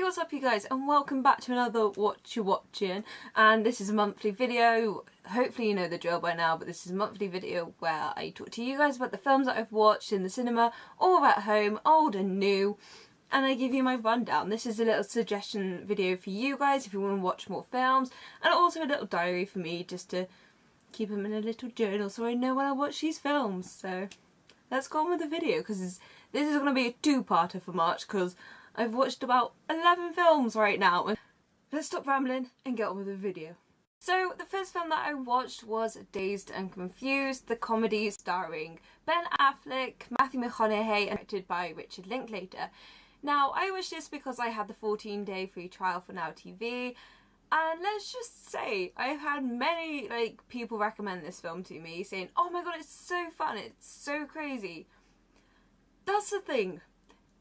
what's up you guys, and welcome back to another What You Watching. And this is a monthly video. Hopefully you know the drill by now, but this is a monthly video where I talk to you guys about the films that I've watched in the cinema or at home, old and new, and I give you my rundown. This is a little suggestion video for you guys if you want to watch more films, and also a little diary for me just to keep them in a little journal so I know when I watch these films. So let's go on with the video, because this is going to be a two-parter for March, because I've watched about 11 films right now. Let's stop rambling and get on with the video. So the first film that I watched was Dazed and Confused, the comedy starring Ben Affleck, Matthew McConaughey, and directed by Richard Linklater. Now I watched this because I had the 14-day free trial for Now TV, and let's just say I've had many people recommend this film to me, saying, "Oh my god, it's so fun, it's so crazy." That's the thing.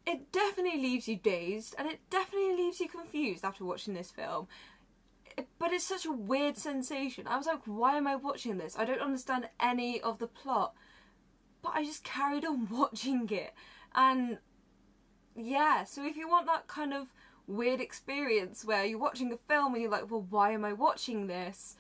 It definitely leaves you dazed, and it definitely leaves you confused after watching this film. But it's such a weird sensation. I was like, why am I watching this? I don't understand any of the plot. But I just carried on watching it. And yeah, so if you want that kind of weird experience where you're watching a film and you're like, well, why am I watching this?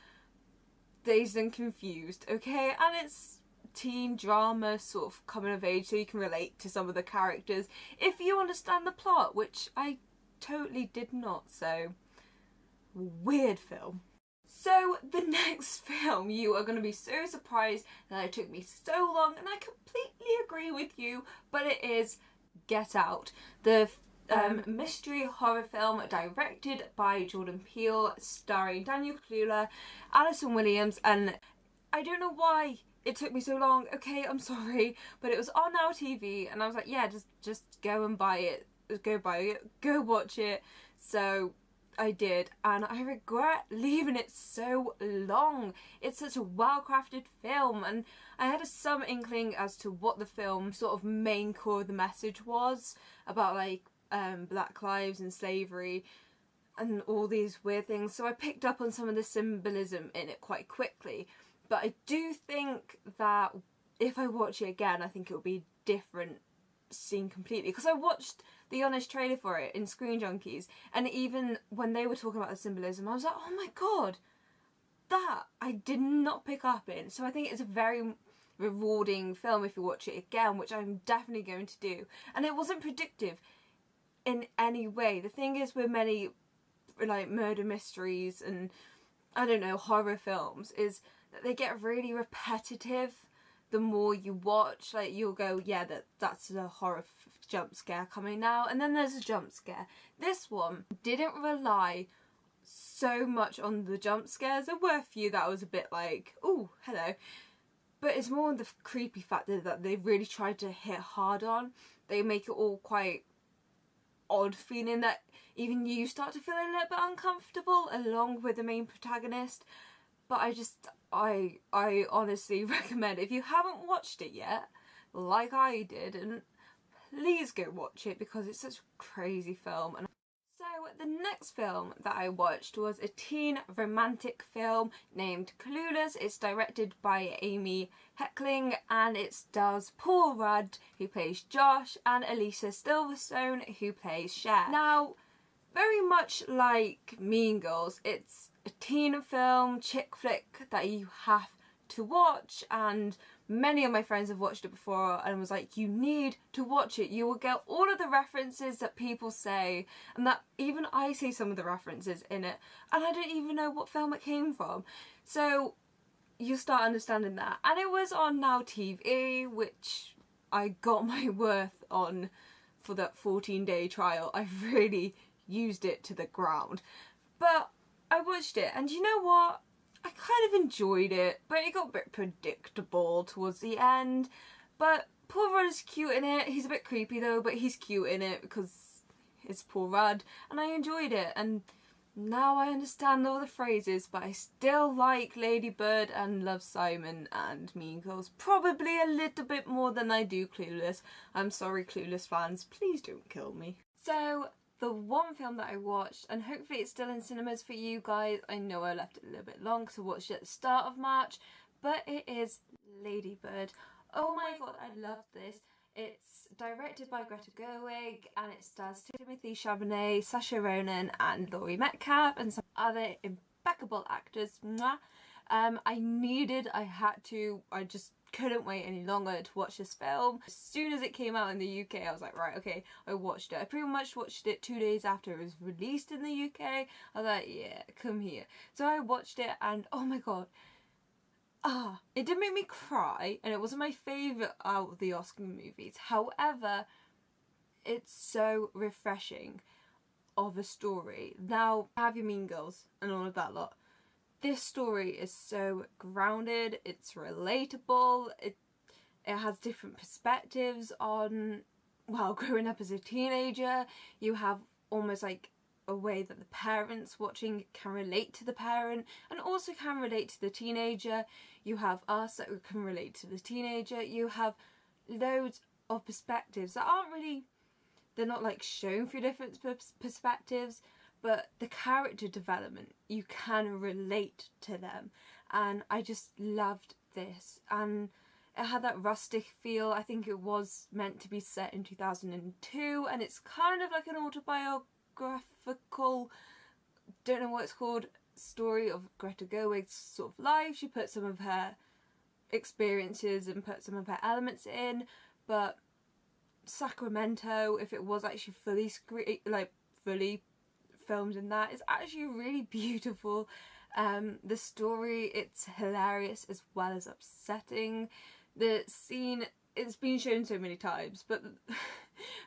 Dazed and Confused, okay? And it's teen drama, sort of coming of age, so you can relate to some of the characters if you understand the plot, which I totally did not. So weird film. So the next film, you are going to be so surprised that it took me so long, and I completely agree with you, but it is Get Out, the mystery horror film directed by Jordan Peele, starring Daniel Kaluuya, Alison Williams, and I don't know why it took me so long. Okay, I'm sorry, but it was on Now TV, and I was like, yeah, just go and buy it. Go buy it. Go watch it. So I did, and I regret leaving it so long. It's such a well-crafted film, and I had some inkling as to what the film sort of main core of the message was about, Black lives and slavery and all these weird things. So I picked up on some of the symbolism in it quite quickly. But I do think that if I watch it again, I think it will be a different scene completely. Because I watched the honest trailer for it in Screen Junkies, and even when they were talking about the symbolism, I was like, oh my god, that I did not pick up in. So I think it's a very rewarding film if you watch it again, which I'm definitely going to do. And it wasn't predictive in any way. The thing is with many murder mysteries and, I don't know, horror films, is they get really repetitive the more you watch. You'll go, yeah, that's a horror jump scare coming now, and then there's a jump scare. This one didn't rely so much on the jump scares. There were a few that I was a bit like, ooh, hello, but it's more the creepy factor that they really tried to hit hard on. They make it all quite odd feeling that even you start to feel a little bit uncomfortable along with the main protagonist. But I honestly recommend, if you haven't watched it yet, like I did, and please go watch it because it's such a crazy film. And so the next film that I watched was a teen romantic film named Clueless. It's directed by Amy Heckerling, and it stars Paul Rudd, who plays Josh, and Elisa Silverstone, who plays Cher. Now, very much like Mean Girls, it's a teen film, chick flick that you have to watch, and many of my friends have watched it before and was like, you need to watch it. You will get all of the references that people say, and that even I say some of the references in it, and I don't even know what film it came from. So you start understanding that. And it was on Now TV, which I got my worth on for that 14-day trial. I really used it to the ground. But I watched it, and you know what? I kind of enjoyed it, but it got a bit predictable towards the end. But Paul Rudd is cute in it. He's a bit creepy though, but he's cute in it because it's Paul Rudd, and I enjoyed it. And now I understand all the phrases, but I still like Ladybird and Love Simon and Mean Girls probably a little bit more than I do Clueless. I'm sorry, Clueless fans, please don't kill me. So the one film that I watched, and hopefully it's still in cinemas for you guys, I know I left it a little bit long because I watched it at the start of March, but it is Ladybird. Oh my god, I love this. It's directed by Greta Gerwig and it stars Timothy Chalamet, Saoirse Ronan and Laurie Metcalf and some other impeccable actors. Mwah. I just couldn't wait any longer to watch this film. As soon as it came out in the UK, I was like, right, okay, I watched it. I pretty much watched it 2 days after it was released in the UK. I was like, yeah, come here. So I watched it and oh my god. It did make me cry and it wasn't my favourite out of the Oscar movies. However, it's so refreshing of a story. Now, have your Mean Girls and all of that lot. This story is so grounded, it's relatable, it has different perspectives on, well, growing up as a teenager. You have almost like a way that the parents watching can relate to the parent and also can relate to the teenager. You have us that can relate to the teenager. You have loads of perspectives that aren't really, they're not like shown through different perspectives, but the character development, you can relate to them. And I just loved this. And it had that rustic feel. I think it was meant to be set in 2002 and it's kind of like an autobiographical, don't know what it's called, story of Greta Gerwig's sort of life. She put some of her experiences and put some of her elements in, but Sacramento, if it was actually fully filmed in that, is actually really beautiful. The story, it's hilarious as well as upsetting. The scene, it's been shown so many times, but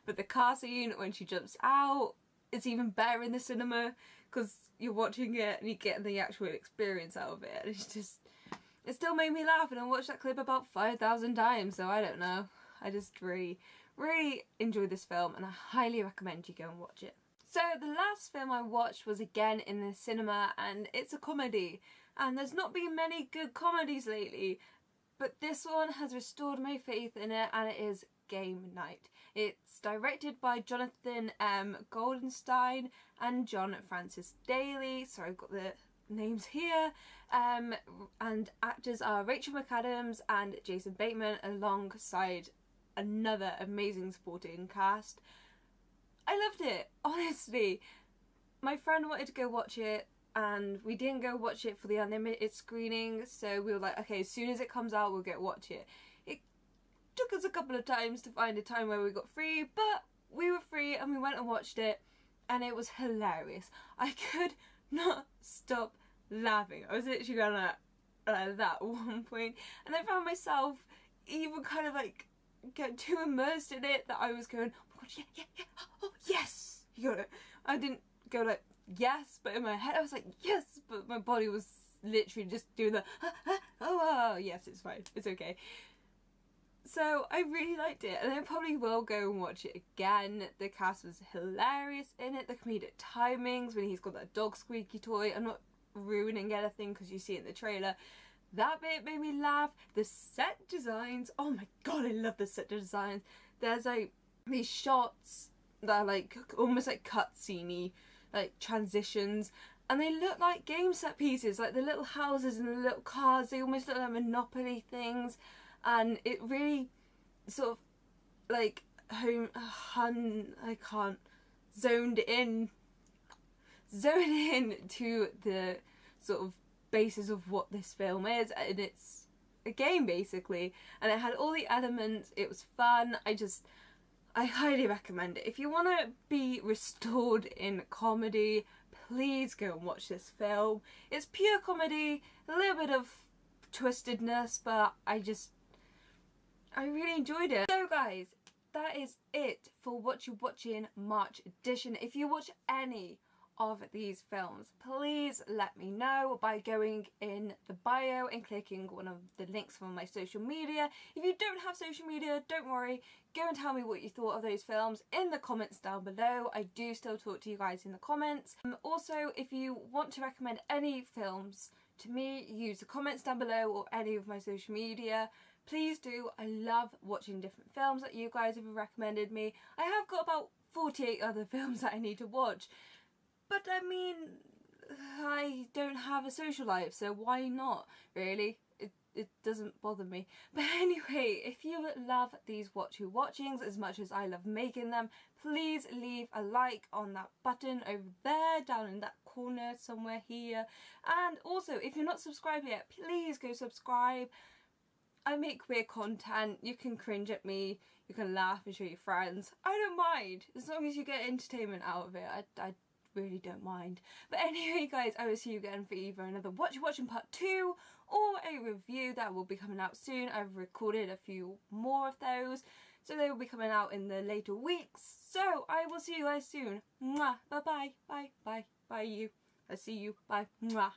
the car scene when she jumps out, it's even better in the cinema because you're watching it and you're getting the actual experience out of it. And it's just, it still made me laugh, and I watched that clip about 5,000 times, so I don't know. I just really enjoyed this film and I highly recommend you go and watch it. So the last film I watched was again in the cinema and it's a comedy, and there's not been many good comedies lately, but this one has restored my faith in it and it is Game Night. It's directed by Jonathan M. Goldenstein and John Francis Daly. Sorry, I've got the names here. And actors are Rachel McAdams and Jason Bateman alongside another amazing supporting cast. I loved it, honestly. My friend wanted to go watch it and we didn't go watch it for the unlimited screening, so we were like, okay, as soon as it comes out we'll go watch it. It took us a couple of times to find a time where we got free, but we were free and we went and watched it and it was hilarious. I could not stop laughing. I was literally going like that at one point, and I found myself even kind of like get too immersed in it that I was going, oh my god, yeah, oh yes, you got it. I didn't go like yes, but in my head I was like yes, but my body was literally just doing the oh yes, it's fine, it's okay. So I really liked it and I probably will go and watch it again. The cast was hilarious in it, the comedic timings when he's got that dog squeaky toy. I'm not ruining anything because you see it in the trailer. That bit made me laugh. The set designs, oh my god, I love the set designs. There's like these shots that are like almost like cutscene-y, like transitions, and they look like game set pieces, like the little houses and the little cars, they almost look like Monopoly things, and it really sort of like zoned in to the sort of basis of what this film is, and it's a game basically, and it had all the elements. It was fun. I highly recommend it. If you want to be restored in comedy, please go and watch this film. It's pure comedy, a little bit of twistedness, but I really enjoyed it. So guys, that is it for What You Watching March edition. If you watch any of these films, please let me know by going in the bio and clicking one of the links from my social media. If you don't have social media, don't worry, go and tell me what you thought of those films in the comments down below. I do still talk to you guys in the comments. Also, if you want to recommend any films to me, use the comments down below or any of my social media. Please do. I love watching different films that you guys have recommended me. I have got about 48 other films that I need to watch. But I mean, I don't have a social life, so why not, really? it doesn't bother me. But anyway, if you love these watchings as much as I love making them, please leave a like on that button over there, down in that corner somewhere here. And also, if you're not subscribed yet, please go subscribe. I make weird content, you can cringe at me, you can laugh and show your friends. I don't mind, as long as you get entertainment out of it. I really don't mind. But anyway guys, I will see you again for either another watching part 2 or a review that will be coming out soon. I've recorded a few more of those, so they will be coming out in the later weeks. So I will see you guys soon. Mwah. Bye bye. Bye bye. Bye you. I see you. Bye. Mwah.